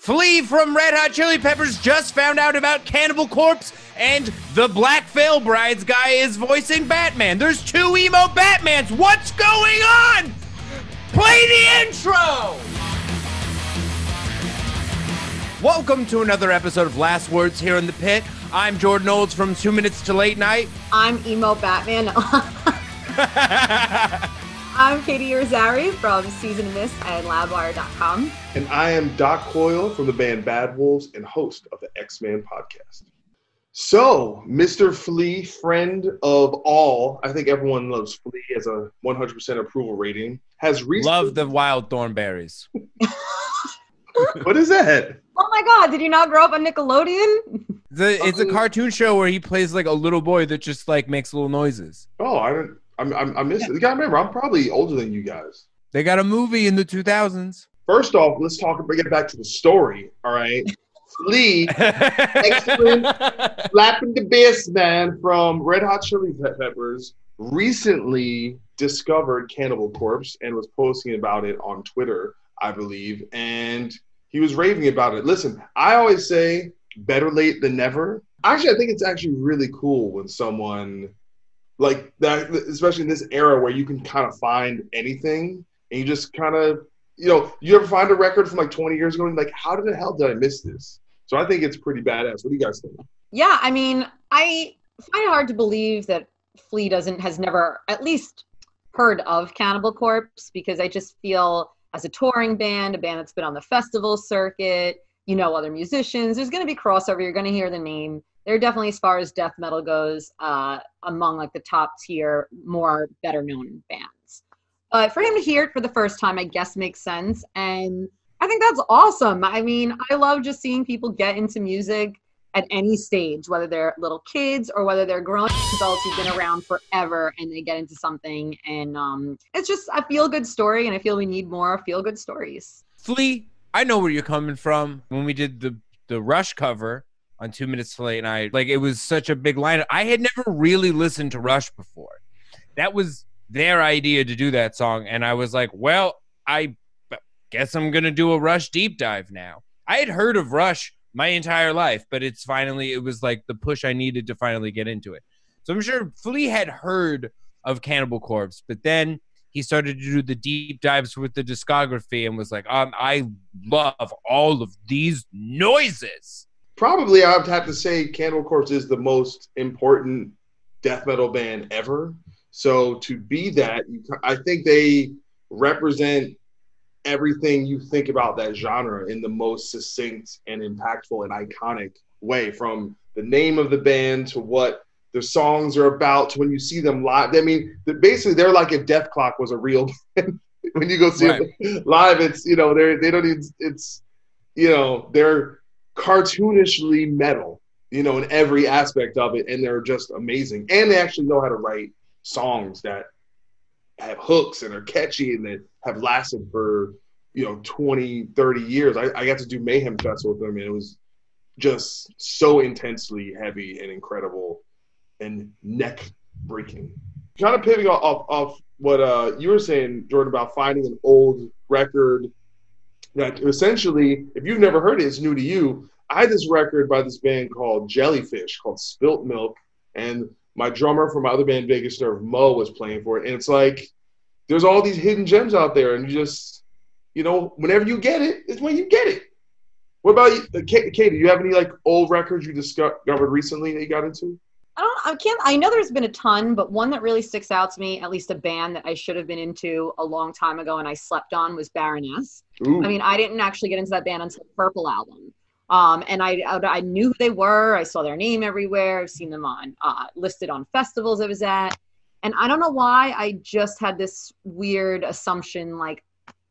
Flea from Red Hot Chili Peppers just found out about Cannibal Corpse, and the Black Veil Brides guy is voicing Batman. There's two emo Batmans. What's going on? Play the intro! Welcome to another episode of Last Words here in the Pit. I'm Jordan Olds from 2 Minutes to Late Night. I'm emo Batman. I'm Katy Irizarry from Season of Mist and Loudwire.com. And I am Doc Coyle from the band Bad Wolves and host of the X-Man podcast. So, Mr. Flea, friend of all, I think everyone loves Flea, as a 100% approval rating, has recently... Love the wild thornberries. What is that? Oh my God, did you not grow up on Nickelodeon? It's a cartoon show where he plays like a little boy that just like makes little noises. Oh, I missed it. You gotta remember, I'm probably older than you guys. They got a movie in the 2000s. First off, let's bring it back to the story, all right? Flea, excellent, slapping the bass man from Red Hot Chili Peppers, recently discovered Cannibal Corpse and was posting about it on Twitter, I believe, and he was raving about it. Listen, I always say better late than never. Actually, I think it's actually really cool when someone like that, especially in this era where you can kind of find anything and you just kind of, you ever find a record from like 20 years ago and like, how the hell did I miss this? So I think it's pretty badass. What do you guys think? Yeah, I mean, I find it hard to believe that Flea has never at least heard of Cannibal Corpse, because I just feel as a touring band, a band that's been on the festival circuit, other musicians, there's going to be crossover. You're going to hear the name. They're definitely, as far as death metal goes, among like the top tier, more better known bands. But for him to hear it for the first time, I guess makes sense. And I think that's awesome. I mean, I love just seeing people get into music at any stage, whether they're little kids or whether they're grown adults who've been around forever and they get into something. And it's just a feel-good story, and I feel we need more feel-good stories. Flea, I know where you're coming from. When we did the Rush cover on 2 Minutes to Late Night, like, it was such a big lineup. I had never really listened to Rush before. That was their idea to do that song, and I was like, well, I guess I'm gonna do a Rush deep dive now. I had heard of Rush my entire life, but it was like the push I needed to finally get into it. So I'm sure Flea had heard of Cannibal Corpse, but then he started to do the deep dives with the discography and was like, I love all of these noises. Probably I would have to say Cannibal Corpse is the most important death metal band ever. So to be that, I think they represent everything you think about that genre in the most succinct and impactful and iconic way, from the name of the band to what the songs are about to when you see them live. I mean, basically they're like if Death Clock was a real band. When you go see them live, it's, they don't need, it's, they're cartoonishly metal, in every aspect of it, and they're just amazing. And they actually know how to write songs that have hooks and are catchy and that have lasted for 20, 30 years. I got to do Mayhem Fest with them, and it was just so intensely heavy and incredible and neck breaking. Kind of pivoting off what you were saying, Jordan, about finding an old record that essentially, if you've never heard it, it's new to you. I had this record by this band called Jellyfish called Spilt Milk, and my drummer from my other band, Biggest Nerve, Mo, was playing for it. And it's like, there's all these hidden gems out there, and you just, whenever you get it, it's when you get it. What about you, Katy? Do you have any like old records you discovered recently that you got into? I know there's been a ton, but one that really sticks out to me, at least a band that I should have been into a long time ago and I slept on, was Baroness. Ooh. I mean, I didn't actually get into that band until the Purple album. And I knew who they were. I saw their name everywhere. I've seen them on listed on festivals I was at. And I don't know why, I just had this weird assumption, like,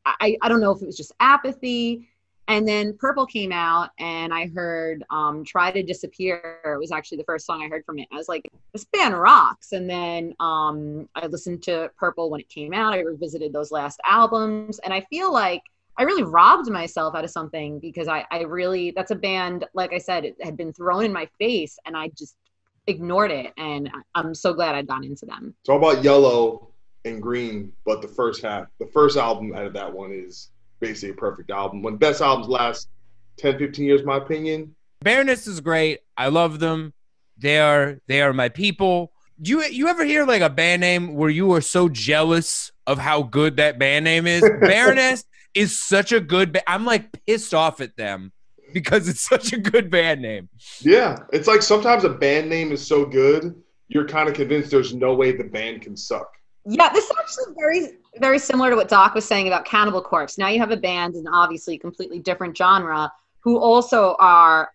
I don't know if it was just apathy. And then Purple came out, and I heard Try to Disappear. It was actually the first song I heard from it. I was like, this band rocks. And then I listened to Purple when it came out. I revisited those last albums. And I feel like I really robbed myself out of something, because I really, that's a band, like I said, it had been thrown in my face, and I just ignored it. And I'm so glad I'd gone into them. It's all about yellow and green, but the first album out of that one is basically a perfect album. When best albums last 10, 15 years, my opinion. Baroness is great. I love them. They are my people. You ever hear like a band name where you are so jealous of how good that band name is? Baroness is such a good I'm like pissed off at them because it's such a good band name. Yeah. It's like sometimes a band name is so good, you're kind of convinced there's no way the band can suck. Yeah, this is actually very, very similar to what Doc was saying about Cannibal Corpse. Now you have a band in obviously a completely different genre who also are,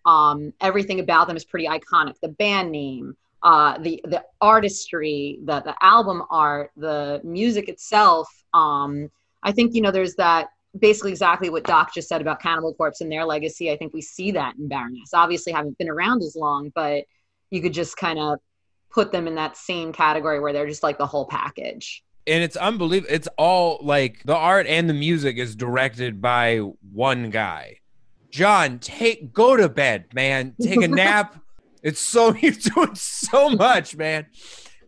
everything about them is pretty iconic. The band name, the artistry, the album art, the music itself. I think, there's that basically exactly what Doc just said about Cannibal Corpse and their legacy. I think we see that in Baroness. Obviously haven't been around as long, but you could just kind of put them in that same category where they're just like the whole package. And it's unbelievable. It's all like the art and the music is directed by one guy. John, go to bed, man. Take a nap. You're doing so much, man.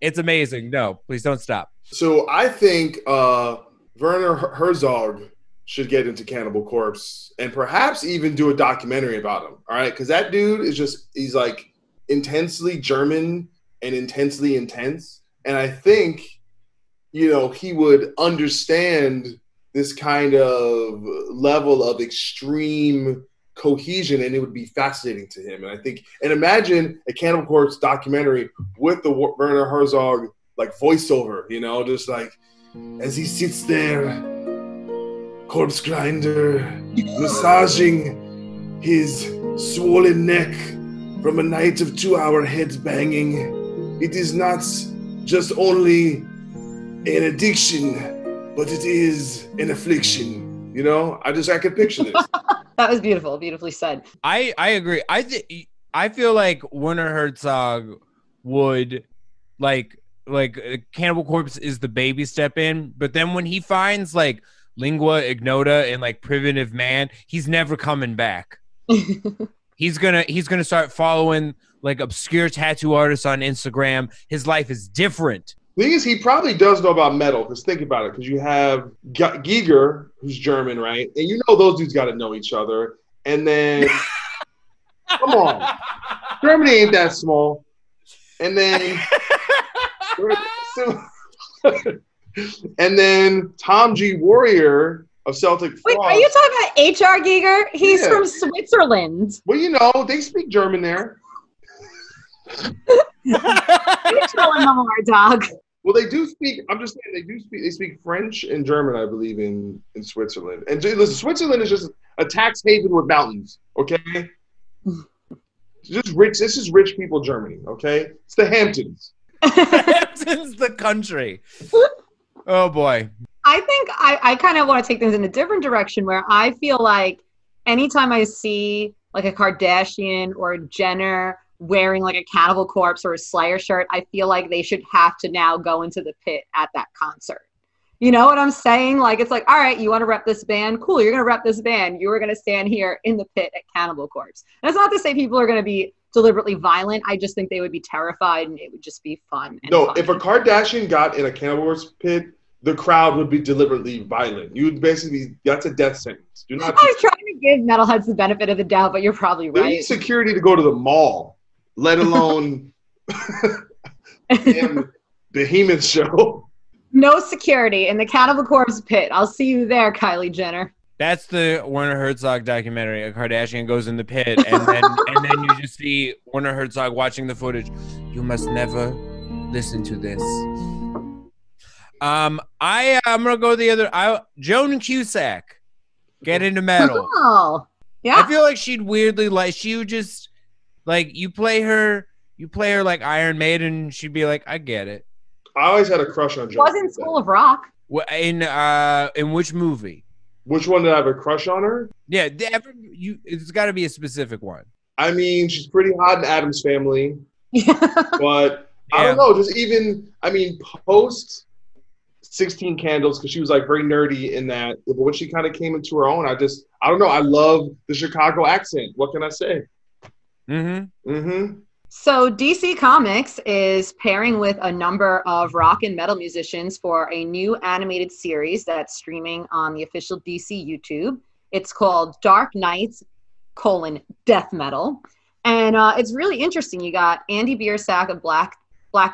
It's amazing. No, please don't stop. So I think Werner Herzog should get into Cannibal Corpse and perhaps even do a documentary about him. All right. Because that dude he's like intensely German and intensely intense. And I think, he would understand this kind of level of extreme cohesion, and it would be fascinating to him. And imagine a Cannibal Corpse documentary with the Werner Herzog like voiceover, just like as he sits there, corpse grinder, massaging his swollen neck from a night of 2-hour head banging. It is not just only an addiction, but it is an affliction. I could picture this. That was beautiful. Beautifully said. I agree. I feel like Werner Herzog would like Cannibal Corpse is the baby step in, but then when he finds like Lingua Ignota and like Primitive Man, he's never coming back. He's gonna start following like obscure tattoo artists on Instagram. His life is different. The thing is, he probably does know about metal, because think about it, because you have Giger, who's German, right? And those dudes got to know each other. And then, come on, Germany ain't that small. And then, and then Tom G. Warrior of Celtic Frost. Wait, are you talking about H.R. Giger? He's from Switzerland. Well, they speak German there. You're telling them more, dog. Well, they do speak. I'm just saying they speak French and German, I believe, in Switzerland. And listen, Switzerland is just a tax haven with mountains. Okay, just rich. This is rich people Germany. Okay, it's the Hamptons. Hamptons, the country. Oh boy. I think I kind of want to take things in a different direction, where I feel like anytime I see like a Kardashian or a Jenner wearing like a Cannibal Corpse or a Slayer shirt, I feel like they should have to now go into the pit at that concert. You know what I'm saying? Like, it's like, all right, you want to rep this band? Cool, you're going to rep this band. You are going to stand here in the pit at Cannibal Corpse. And it's not to say people are going to be deliberately violent. I just think they would be terrified and it would just be fun. No, if a Kardashian got in a Cannibal Corpse pit, the crowd would be deliberately violent. You would basically, that's a death sentence. I was trying to give metalheads the benefit of the doubt, but you're probably right. They need security to go to the mall, let alone Behemoth show. No security in the Cannibal Corpse pit. I'll see you there, Kylie Jenner. That's the Werner Herzog documentary. A Kardashian goes in the pit, and then you just see Werner Herzog watching the footage. You must never listen to this. I'm gonna go the other. Joan Cusack, get into metal. Oh, yeah. I feel like she'd weirdly like. She would just like you play her like Iron Maiden. She'd be like, I get it. I always had a crush on Joan. Wasn't School of Rock. In which movie? Which one did I have a crush on her? Yeah, it's got to be a specific one. I mean, she's pretty hot in Addams Family, but I don't know. Just even, post 16 Candles, because she was like very nerdy in that. But when she kind of came into her own, I don't know. I love the Chicago accent. What can I say? Mm-hmm. Mm-hmm. So DC Comics is pairing with a number of rock and metal musicians for a new animated series that's streaming on the official DC YouTube. It's called Dark Knights death metal. And it's really interesting. You got Andy Biersack of Black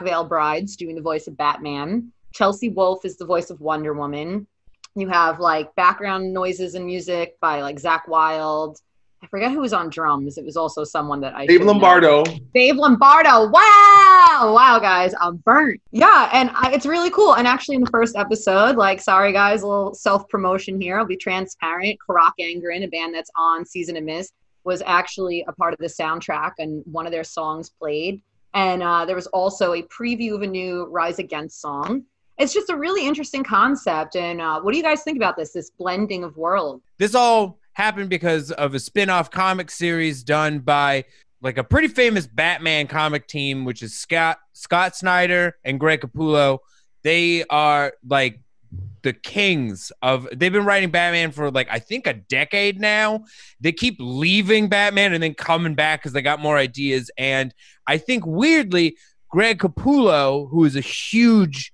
Veil Brides doing the voice of Batman. Chelsea Wolfe is the voice of Wonder Woman. You have like background noises and music by like Zakk Wylde. I forget who was on drums. It was also someone that I Dave Lombardo. Dave Lombardo. Wow, guys, I'm burnt. Yeah, and it's really cool. And actually, in the first episode, like, sorry guys, a little self-promotion here. I'll be transparent. Karak Angren, a band that's on Season of Mist, was actually a part of the soundtrack, and one of their songs played. And there was also a preview of a new Rise Against song. It's just a really interesting concept. And what do you guys think about this blending of worlds? This all happened because of a spin-off comic series done by like a pretty famous Batman comic team, which is Scott Snyder and Greg Capullo. They are like the kings of, they've been writing Batman for like, I think a decade now. They keep leaving Batman and then coming back because they got more ideas. And I think weirdly, Greg Capullo, who is a huge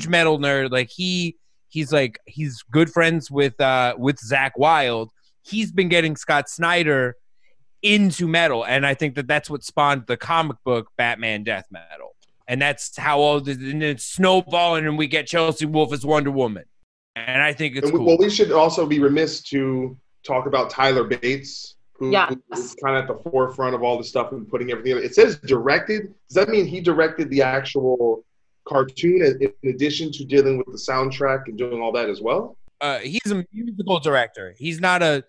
metal nerd, like he's good friends with Zakk Wylde. He's been getting Scott Snyder into metal, and I think that's what spawned the comic book Batman Death Metal, and that's how all this, and it's snowballing, and we get Chelsea Wolfe as Wonder Woman, and I think it's cool. Well, we should also be remiss to talk about Tyler Bates, who is kind of at the forefront of all the stuff and putting everything together. It says directed. Does that mean he directed the actual cartoon in addition to dealing with the soundtrack and doing all that as well? He's a musical director. He's not a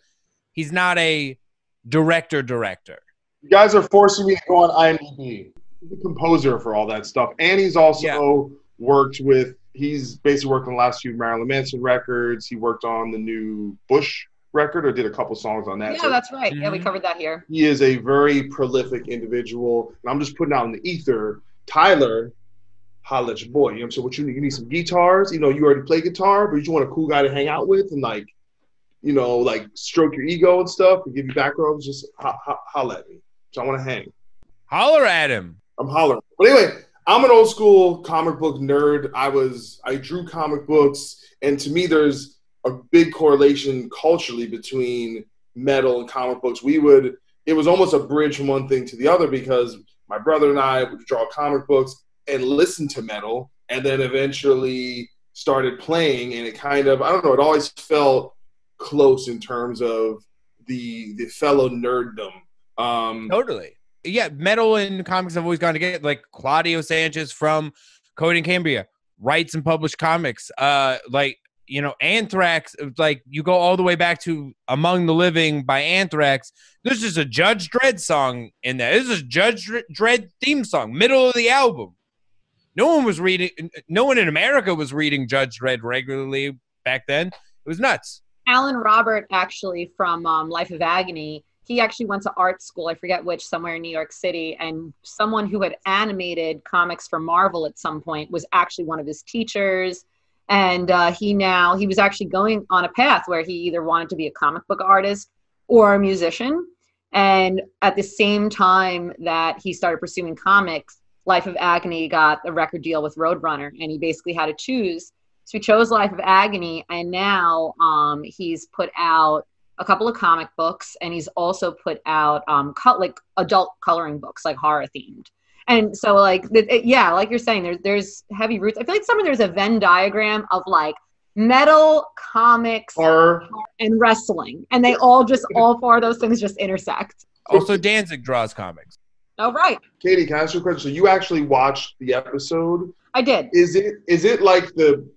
director. You guys are forcing me to go on IMDb. He's the composer for all that stuff. And he's also he's basically worked on the last few Marilyn Manson records. He worked on the new Bush record, or did a couple songs on that. Yeah, that's right. Mm-hmm. Yeah, we covered that here. He is a very prolific individual. And I'm just putting out in the ether, Tyler, holla at your boy. You know what I'm saying? What you need? You need some guitars. You know, you already play guitar, but you want a cool guy to hang out with and like, you know, like stroke your ego and stuff and give you back rubs. Just holla at me. So I want to hang. Holler at him. I'm hollering. But anyway, I'm an old school comic book nerd. I drew comic books, and to me, there's a big correlation culturally between metal and comic books. It was almost a bridge from one thing to the other, because my brother and I would draw comic books and listen to metal, and then eventually started playing, and it kind of, I don't know, it always felt close in terms of the fellow nerddom. Totally. Yeah, metal and comics have always gone together. Like Claudio Sanchez from Cody and Cambria writes and published comics. Like, you know, Anthrax, like you go all the way back to Among the Living by Anthrax. There's just a Judge Dredd song in there. This is a Judge Dredd theme song, middle of the album. No one in America was reading Judge Dredd regularly back then. It was nuts. Alan Robert, actually, from Life of Agony, he actually went to art school, I forget which, somewhere in New York City, and someone who had animated comics for Marvel at some point was actually one of his teachers. And he was actually going on a path where he either wanted to be a comic book artist or a musician. And at the same time that he started pursuing comics, Life of Agony got a record deal with Roadrunner, and he basically had to choose. So he chose Life of Agony, and now he's put out a couple of comic books, and he's also put out like adult coloring books, like horror themed. And so, like, like you're saying, there's heavy roots. I feel like there's a Venn diagram of like metal, comics, horror, and wrestling, and they all four of those things just intersect. Also, Danzig draws comics. Oh, right. Katy, can I ask you a question? So you actually watched the episode? I did. Is it like the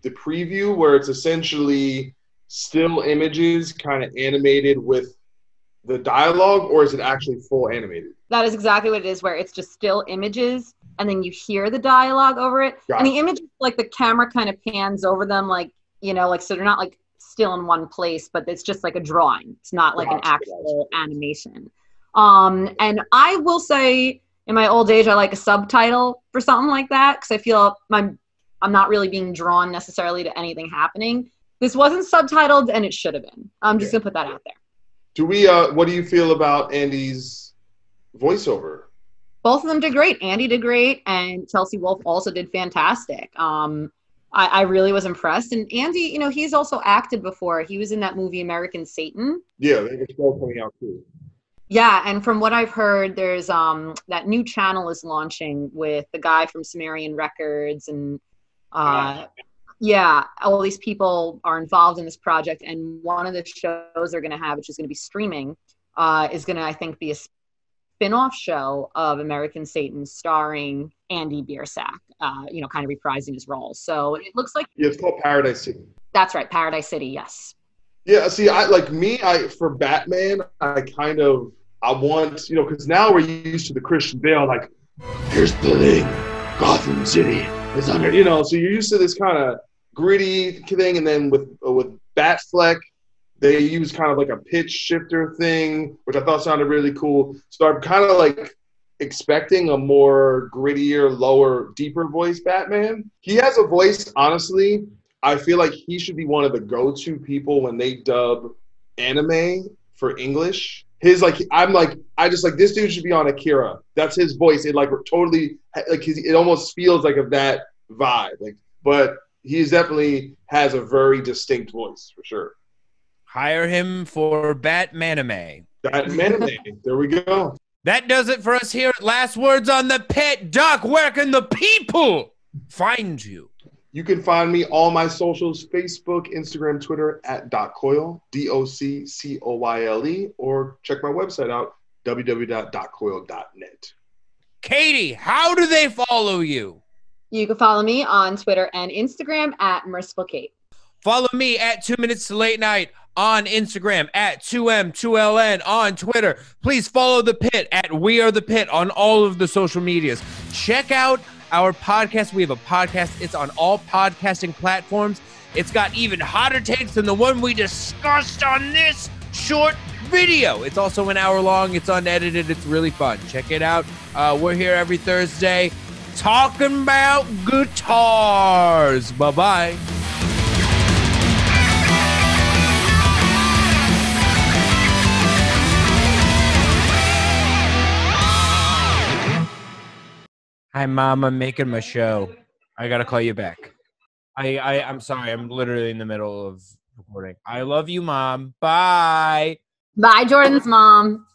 preview where it's essentially still images kind of animated with the dialogue, or is it actually full animated? That is exactly what it is, where it's just still images and then you hear the dialogue over it. And the images, like the camera kind of pans over them, like, you know, like, so they're not like still in one place, but it's just like a drawing. It's not like an actual animation. And I will say, in my old age, I like a subtitle for something like that, because I feel I'm not really being drawn necessarily to anything happening. This wasn't subtitled, and it should have been. I'm just gonna put that out there. What do you feel about Andy's voiceover? Both of them did great. Andy did great, and Chelsea Wolfe also did fantastic. I really was impressed. And Andy, you know, he's also acted before. He was in that movie American Satan. Yeah, they were still coming out too. Yeah, and from what I've heard, there's that new channel is launching with the guy from Sumerian Records, and yeah, all these people are involved in this project. And one of the shows they're going to have, which is going to be streaming, is going to, I think, be a spin-off show of American Satan starring Andy Biersack, you know, kind of reprising his role. So it looks like it's called Paradise City. That's right, Paradise City. Yes. Yeah. See, for Batman, I want, you know, because now we're used to the Christian Bale, like, here's the thing, Gotham City is under, you know, so you're used to this kind of gritty thing, and then with Batfleck, they use kind of like a pitch shifter thing, which I thought sounded really cool. So I'm kind of like expecting a more grittier, lower, deeper voice Batman. He has a voice, honestly, I feel like he should be one of the go-to people when they dub anime for English. His I just like, this dude should be on Akira. That's his voice. It like totally, like, it almost feels like of that vibe. Like, but he definitely has a very distinct voice for sure. Hire him for Batmanime. Batmanime. There we go. That does it for us here at Last Words on the Pit. Doc, where can the people find you? You can find me on my socials, Facebook, Instagram, Twitter, at .coyle, DOCCOYLE, or check my website out, www.coyle.net. Katy, how do they follow you? You can follow me on Twitter and Instagram at Merciful Kate. Follow me at 2 Minutes to Late Night on Instagram, at 2M2LN on Twitter. Please follow The Pit at We Are The Pit on all of the social medias. Check out our podcast. We have a podcast. It's on all podcasting platforms. It's got even hotter takes than the one we discussed on this short video. It's also an hour long. It's unedited. It's really fun. Check it out. We're here every Thursday talking about guitars. Bye-bye. Hi, Mom. I'm making my show. I gotta call you back. I'm sorry. I'm literally in the middle of recording. I love you, Mom. Bye. Bye, Jordan's mom.